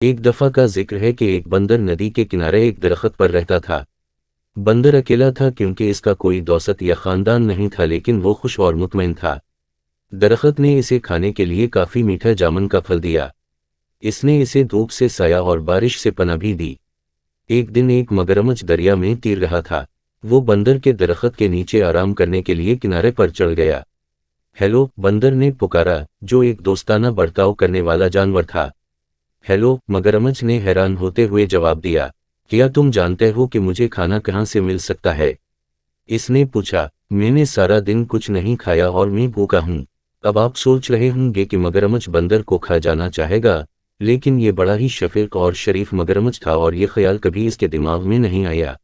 ایک دفعہ کا ذکر ہے کہ ایک بندر ندی کے کنارے ایک درخت پر رہتا تھا۔ بندر اکیلا تھا کیونکہ اس کا کوئی دوست یا خاندان نہیں تھا، لیکن وہ خوش اور مطمئن تھا۔ درخت نے اسے کھانے کے لیے کافی میٹھا جامن کا پھل دیا۔ اس نے اسے دھوپ سے سایہ اور بارش سے پناہ بھی دی۔ ایک دن ایک مگرمچھ دریا میں تیر رہا تھا۔ وہ بندر کے درخت کے نیچے آرام کرنے کے لیے کنارے پر چڑھ گیا۔ ہیلو، بندر نے پکارا، جو ایک دوستانہ برتاؤ کرنے والا جانور تھا۔ ہیلو، مگرمچھ نے حیران ہوتے ہوئے جواب دیا، کیا تم جانتے ہو کہ مجھے کھانا کہاں سے مل سکتا ہے؟ اس نے پوچھا، میں نے سارا دن کچھ نہیں کھایا اور میں بھوکا ہوں۔ اب آپ سوچ رہے ہوں گے کہ مگرمچھ بندر کو کھا جانا چاہے گا، لیکن یہ بڑا ہی شفیق اور شریف مگرمچھ تھا اور یہ خیال کبھی اس کے دماغ میں نہیں آیا۔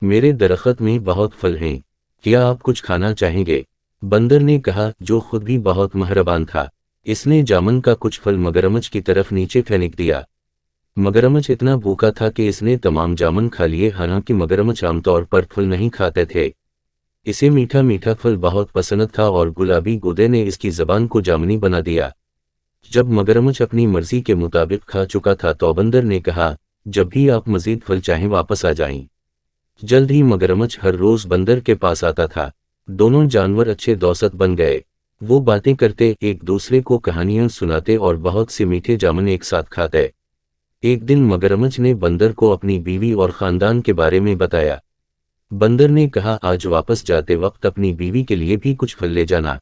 میرے درخت میں بہت پھل ہیں، کیا آپ کچھ کھانا چاہیں گے؟ بندر نے کہا، جو خود بھی بہت مہربان تھا۔ اس نے جامن کا کچھ پھل مگرمچھ کی طرف نیچے پھینک دیا۔ مگرمچھ اتنا بھوکا تھا کہ اس نے تمام جامن کھا لیے، حالانکہ مگرمچھ عام طور پر پھل نہیں کھاتے تھے۔ اسے میٹھا میٹھا پھل بہت پسند تھا اور گلابی گودے نے اس کی زبان کو جامنی بنا دیا۔ جب مگرمچھ اپنی مرضی کے مطابق کھا چکا تھا تو بندر نے کہا، جب بھی آپ مزید پھل چاہیں واپس آ جائیں۔ جلد ہی مگرمچھ ہر روز بندر کے پاس آتا تھا۔ دونوں جانور اچھے دوست بن گئے۔ وہ باتیں کرتے، ایک دوسرے کو کہانیاں سناتے اور بہت سے میٹھے جامن ایک ساتھ کھاتے۔ ایک دن مگرمچھ نے بندر کو اپنی بیوی اور خاندان کے بارے میں بتایا۔ بندر نے کہا، آج واپس جاتے وقت اپنی بیوی کے لیے بھی کچھ پھل لے جانا۔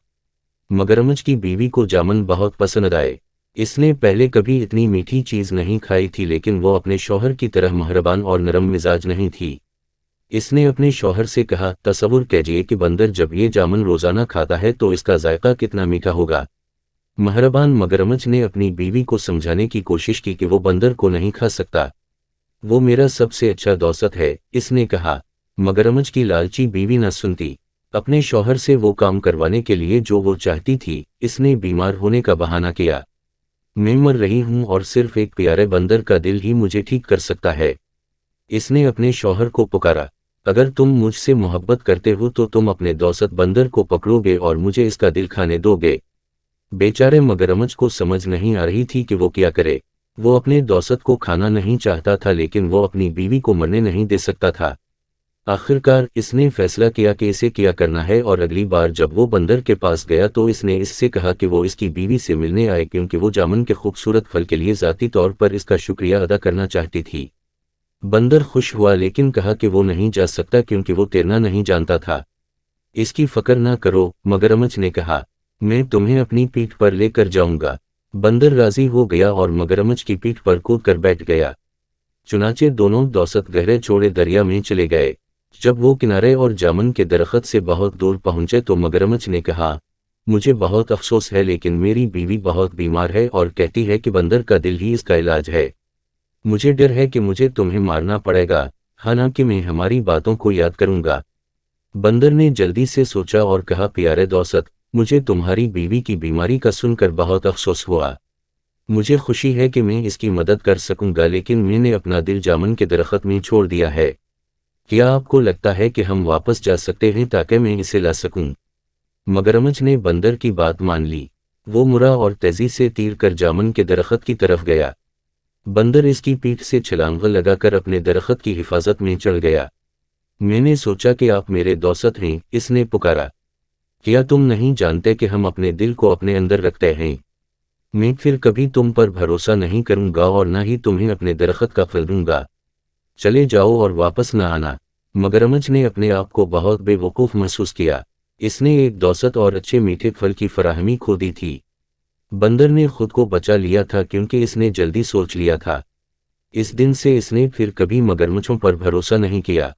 مگرمچھ کی بیوی کو جامن بہت پسند آئے۔ اس نے پہلے کبھی اتنی میٹھی چیز نہیں کھائی تھی، لیکن وہ اپنے شوہر کی طرح مہربان اور نرم مزاج نہیں تھی۔ اس نے اپنے شوہر سے کہا، تصور کیجئے کہ بندر جب یہ جامن روزانہ کھاتا ہے تو اس کا ذائقہ کتنا میٹھا ہوگا۔ مہربان مگرمچھ نے اپنی بیوی کو سمجھانے کی کوشش کی کہ وہ بندر کو نہیں کھا سکتا۔ وہ میرا سب سے اچھا دوست ہے، اس نے کہا۔ مگرمچھ کی لالچی بیوی نہ سنتی۔ اپنے شوہر سے وہ کام کروانے کے لیے جو وہ چاہتی تھی، اس نے بیمار ہونے کا بہانہ کیا۔ میں مر رہی ہوں اور صرف ایک پیارے بندر کا دل ہی مجھے ٹھیک کر سکتا ہے۔ اس نے اپنے شوہر کو پکارا، اگر تم مجھ سے محبت کرتے ہو تو تم اپنے دوست بندر کو پکڑو گے اور مجھے اس کا دل کھانے دو گے۔ بیچارے مگرمچھ کو سمجھ نہیں آ رہی تھی کہ وہ کیا کرے۔ وہ اپنے دوست کو کھانا نہیں چاہتا تھا، لیکن وہ اپنی بیوی کو مرنے نہیں دے سکتا تھا۔ آخرکار اس نے فیصلہ کیا کہ اسے کیا کرنا ہے، اور اگلی بار جب وہ بندر کے پاس گیا تو اس نے اس سے کہا کہ وہ اس کی بیوی سے ملنے آئے، کیونکہ وہ جامن کے خوبصورت پھل کے لیے ذاتی طور پر اس کا شکریہ ادا کرنا چاہتی تھی۔ بندر خوش ہوا، لیکن کہا کہ وہ نہیں جا سکتا کیونکہ وہ تیرنا نہیں جانتا تھا۔ اس کی فکر نہ کرو، مگرمچھ نے کہا، میں تمہیں اپنی پیٹھ پر لے کر جاؤں گا۔ بندر راضی ہو گیا اور مگرمچھ کی پیٹھ پر کود کر بیٹھ گیا۔ چنانچہ دونوں دوست گہرے چوڑے دریا میں چلے گئے۔ جب وہ کنارے اور جامن کے درخت سے بہت دور پہنچے تو مگرمچھ نے کہا، مجھے بہت افسوس ہے، لیکن میری بیوی بہت بیمار ہے اور کہتی ہے کہ بندر کا دل ہی اس کا علاج ہے۔ مجھے ڈر ہے کہ مجھے تمہیں مارنا پڑے گا، حالانکہ میں ہماری باتوں کو یاد کروں گا۔ بندر نے جلدی سے سوچا اور کہا، پیارے دوست، مجھے تمہاری بیوی کی بیماری کا سن کر بہت افسوس ہوا۔ مجھے خوشی ہے کہ میں اس کی مدد کر سکوں گا، لیکن میں نے اپنا دل جامن کے درخت میں چھوڑ دیا ہے۔ کیا آپ کو لگتا ہے کہ ہم واپس جا سکتے ہیں تاکہ میں اسے لا سکوں؟ مگرمچھ نے بندر کی بات مان لی۔ وہ مرا اور تیزی سے تیر کر جامن کے درخت کی طرف گیا۔ بندر اس کی پیٹھ سے چھلانگ لگا کر اپنے درخت کی حفاظت میں چڑھ گیا۔ میں نے سوچا کہ آپ میرے دوست ہیں، اس نے پکارا۔ کیا تم نہیں جانتے کہ ہم اپنے دل کو اپنے اندر رکھتے ہیں؟ میں پھر کبھی تم پر بھروسہ نہیں کروں گا اور نہ ہی تمہیں اپنے درخت کا پھل دوں گا۔ چلے جاؤ اور واپس نہ آنا۔ مگرمچھ نے اپنے آپ کو بہت بے وقوف محسوس کیا۔ اس نے ایک دوست اور اچھے میٹھے پھل کی فراہمی کھو دی تھی۔ بندر نے خود کو بچا لیا تھا کیونکہ اس نے جلدی سوچ لیا تھا۔ اس دن سے اس نے پھر کبھی مگرمچھوں پر بھروسہ نہیں کیا۔